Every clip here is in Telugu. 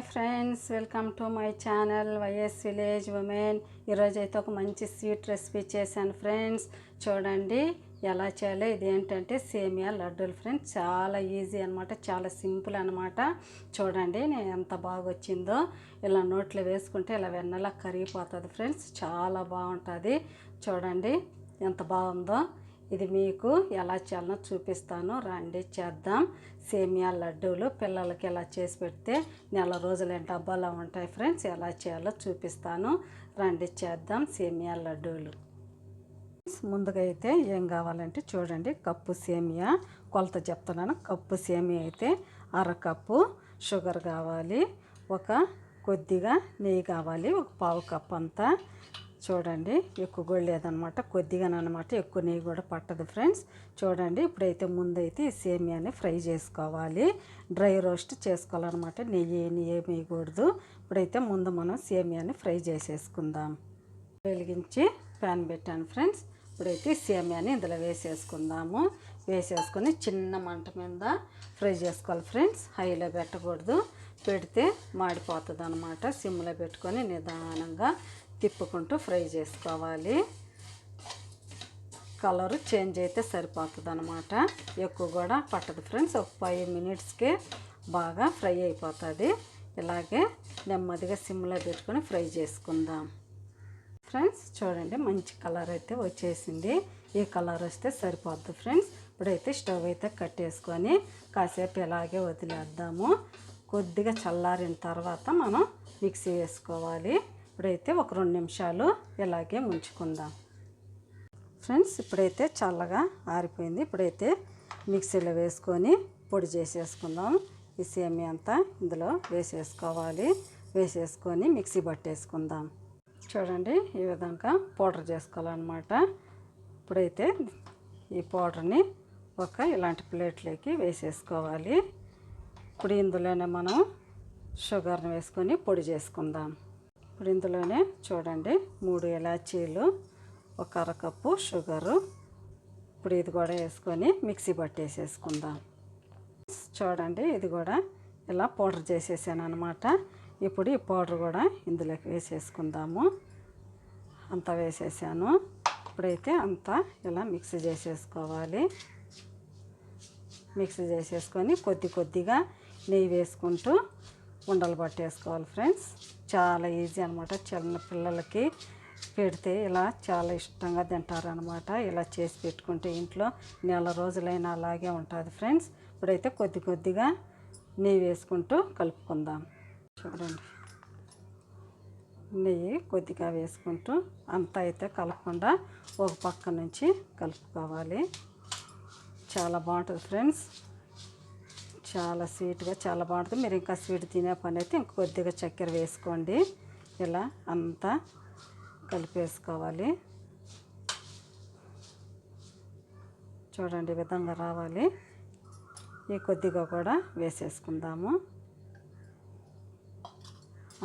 Friends, welcome to my channel YS village women. ఈరోజు అయితే ఒక మంచి స్వీట్ రెసిపీ చేశాను ఫ్రెండ్స్. చూడండి ఎలా చేయాలో. ఇది ఏంటంటే సేమియా లడ్డూలు ఫ్రెండ్స్. చాలా ఈజీ అనమాట, చాలా సింపుల్ అనమాట. చూడండి నేను ఎంత బాగా వచ్చిందో. ఇలా నోట్లో వేసుకుంటే ఇలా వెన్నలా కరిగిపోతుంది ఫ్రెండ్స్. చాలా బాగుంటుంది. చూడండి ఎంత బాగుందో. ఇది మీకు ఎలా చేయాలో చూపిస్తాను, రండి చేద్దాం. సేమియా లడ్డూలు పిల్లలకి ఎలా చేసి పెడితే నెల రోజులు డబ్బాలో ఉంటాయి ఫ్రెండ్స్. ఎలా చేయాలో చూపిస్తాను, రండి చేద్దాం సేమియా లడ్డూలు. ముందుగా అయితే ఏం కావాలంటే చూడండి, కప్పు సేమియా కొలత చెప్తున్నాను. కప్పు సేమియా అయితే అరకప్పు షుగర్ కావాలి, ఒక కొద్దిగా నెయ్యి కావాలి, ఒక పావు కప్పు అంతా. చూడండి ఎక్కువ కూడా లేదనమాట, కొద్దిగానమాట, ఎక్కువ నెయ్యి కూడా పట్టదు ఫ్రెండ్స్. చూడండి ఇప్పుడైతే ముందైతే ఈ సేమియాని ఫ్రై చేసుకోవాలి, డ్రై రోస్ట్ చేసుకోవాలన్నమాట. నెయ్యి ఏమి వేయకూడదు. ఇప్పుడైతే ముందు మనం సేమియాని ఫ్రై చేసేసుకుందాం. వెలిగించి ప్యాన్ పెట్టాను ఫ్రెండ్స్. ఇప్పుడైతే సేమియాని ఇందులో వేసేసుకుందాము. వేసేసుకొని చిన్న మంట మీద ఫ్రై చేసుకోవాలి ఫ్రెండ్స్. హైలో పెట్టకూడదు, పెడితే మాడిపోతుంది అనమాట. సిమ్లో పెట్టుకొని నిదానంగా తిప్పుకుంటూ ఫ్రై చేసుకోవాలి. కలరు చేంజ్ అయితే సరిపోతుంది అనమాట, ఎక్కువ కూడా పట్టదు ఫ్రెండ్స్. ఒక 5 మినిట్స్కే బాగా ఫ్రై అయిపోతుంది. ఇలాగే నెమ్మదిగా సిమ్లో పెట్టుకొని ఫ్రై చేసుకుందాం ఫ్రెండ్స్. చూడండి మంచి కలర్ అయితే వచ్చేసింది. ఈ కలర్ వస్తే సరిపోద్ది ఫ్రెండ్స్. ఇప్పుడైతే స్టవ్ అయితే కట్టేసుకొని కాసేపు ఇలాగే వదిలేద్దాము. కొద్దిగా చల్లారిన తర్వాత మనం మిక్సీ వేసుకోవాలి. ఇప్పుడైతే ఒక 2 నిమిషాలు ఇలాగే ఉంచుకుందాం ఫ్రెండ్స్. ఇప్పుడైతే చల్లగా ఆరిపోయింది. ఇప్పుడైతే మిక్సీలో వేసుకొని పొడి చేసేసుకుందాం. ఈ సేమియా అంతా ఇందులో వేసేసుకోవాలి. వేసేసుకొని మిక్సీ పట్టేసుకుందాం. చూడండి ఈ విధంగా పౌడర్ చేసుకోవాలన్నమాట. ఇప్పుడైతే ఈ పౌడర్ని ఒక ఇలాంటి ప్లేట్లోకి వేసేసుకోవాలి. ఇప్పుడు ఇందులోనే మనం షుగర్ని వేసుకొని పొడి చేసుకుందాం. ఇప్పుడు ఇందులోనే చూడండి 3 ఇలాచీలు, ఒక అరకప్పు షుగరు. ఇప్పుడు ఇది కూడా వేసుకొని మిక్సీ పట్టేసేసుకుందాం. చూడండి ఇది కూడా ఇలా పౌడర్ చేసేసాను అనమాట. ఇప్పుడు ఈ పౌడర్ కూడా ఇందులోకి వేసేసుకుందాము. అంతా వేసేసాను. ఇప్పుడైతే అంతా ఇలా మిక్సీ చేసేసుకోవాలి. మిక్సీ చేసేసుకొని కొద్దిగా నెయ్యి వేసుకుంటూ ఉండలు పట్టేసుకోవాలి ఫ్రెండ్స్. చాలా ఈజీ అనమాట. చిన్న పిల్లలకి పెడితే ఇలా చాలా ఇష్టంగా తింటారు అనమాట. ఇలా చేసి పెట్టుకుంటే ఇంట్లో నెల రోజులైనా అలాగే ఉంటుంది ఫ్రెండ్స్. ఇప్పుడైతే కొద్దిగా నెయ్యి వేసుకుంటూ కలుపుకుందాం. చూడండి నెయ్యి కొద్దిగా వేసుకుంటూ అంతా అయితే కలపకుండా ఒక పక్క నుంచి కలుపుకోవాలి. చాలా బాగుంటుంది ఫ్రెండ్స్. చాలా స్వీట్గా చాలా బాగుంటుంది. మీరు ఇంకా స్వీట్ తినే పని అయితే ఇంక కొద్దిగా చక్కెర వేసుకోండి. ఇలా అంతా కలిపేసుకోవాలి. చూడండి ఈ విధంగా రావాలి. ఈ కొద్దిగా కూడా వేసేసుకుందాము.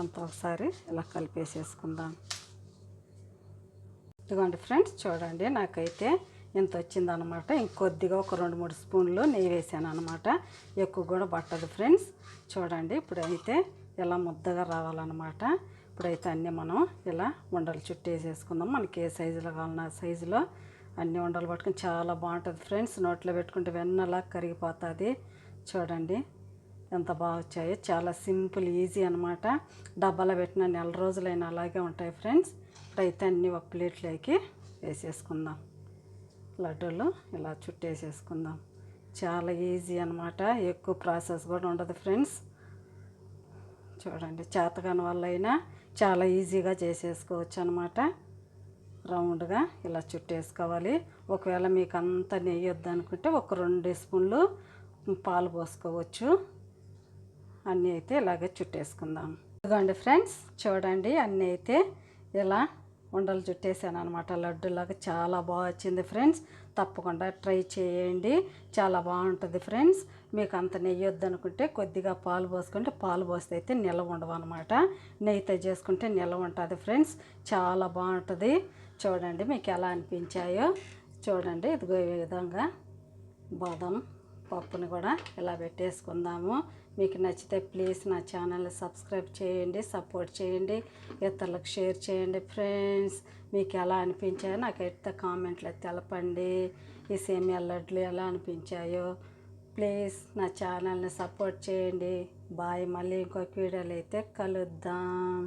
అంతా ఒకసారి ఇలా కలిపేసేసుకుందాం. ఇదిగోండి ఫ్రెండ్స్, చూడండి నాకైతే ఇంత వచ్చిందనమాట. ఇంకొద్దిగా ఒక 2-3 స్పూన్లు నెయ్యి వేసాను అనమాట. ఎక్కువ కూడా పట్టదు ఫ్రెండ్స్. చూడండి ఇప్పుడైతే ఇలా ముద్దగా రావాలన్నమాట. ఇప్పుడైతే అన్నీ మనం ఇలా ఉండలు చుట్టేసేసుకుందాం. మనకి ఏ సైజులో కావాలన్నా సైజులో అన్ని ఉండలు పట్టుకొని చాలా బాగుంటుంది ఫ్రెండ్స్. నోట్లో పెట్టుకుంటే వెన్నలా కరిగిపోతుంది. చూడండి ఎంత బాగా వచ్చాయో. చాలా సింపుల్ ఈజీ అనమాట. డబ్బాలో పెట్టిన నెల రోజులైనా అలాగే ఉంటాయి ఫ్రెండ్స్. ఇప్పుడైతే అన్నీ ఒక ప్లేట్లోకి వేసేసుకుందాం. లడ్డూలు ఇలా చుట్టేసేసుకుందాం. చాలా ఈజీ అనమాట, ఎక్కువ ప్రాసెస్ కూడా ఉండదు ఫ్రెండ్స్. చూడండి చేతకాని వాళ్ళైనా చాలా ఈజీగా చేసేసుకోవచ్చు అనమాట. రౌండ్గా ఇలా చుట్టేసుకోవాలి. ఒకవేళ మీకు అంత నెయ్యి వద్దనుకుంటే ఒక 2 స్పూన్లు పాలు పోసుకోవచ్చు. అన్నీ అయితే ఇలాగే చుట్టేసుకుందాం. ఇదిగోండి ఫ్రెండ్స్, చూడండి అన్నీ అయితే ఇలా ఉండలు చుట్టేసాను అనమాట. లడ్డూలాగా చాలా బాగా వచ్చింది ఫ్రెండ్స్. తప్పకుండా ట్రై చేయండి, చాలా బాగుంటుంది ఫ్రెండ్స్. మీకు అంత నెయ్యి వద్దనుకుంటే కొద్దిగా పాలు పోసుకుంటే, పాలు పోస్తే అయితే నిల్వ ఉండవు అనమాట. నెయ్యితో చేసుకుంటే నిల్వ ఉంటుంది ఫ్రెండ్స్. చాలా బాగుంటుంది. చూడండి మీకు ఎలా అనిపించాయో. చూడండి ఇదిగో ఈ విధంగా బాదం పప్పుని కూడా ఇలా పెట్టేసుకుందాము. మీకు నచ్చితే ప్లీజ్ నా ఛానల్ని సబ్స్క్రైబ్ చేయండి, సపోర్ట్ చేయండి, ఇతరులకు షేర్ చేయండి ఫ్రెండ్స్. మీకు ఎలా అనిపించాయో నాకైతే కామెంట్లో తెలపండి. ఈ సేమియా లడ్లు ఎలా అనిపించాయో ప్లీజ్ నా ఛానల్ని సపోర్ట్ చేయండి. బాయ్. మళ్ళీ ఇంకొక వీడియోలో అయితే కలుద్దాం.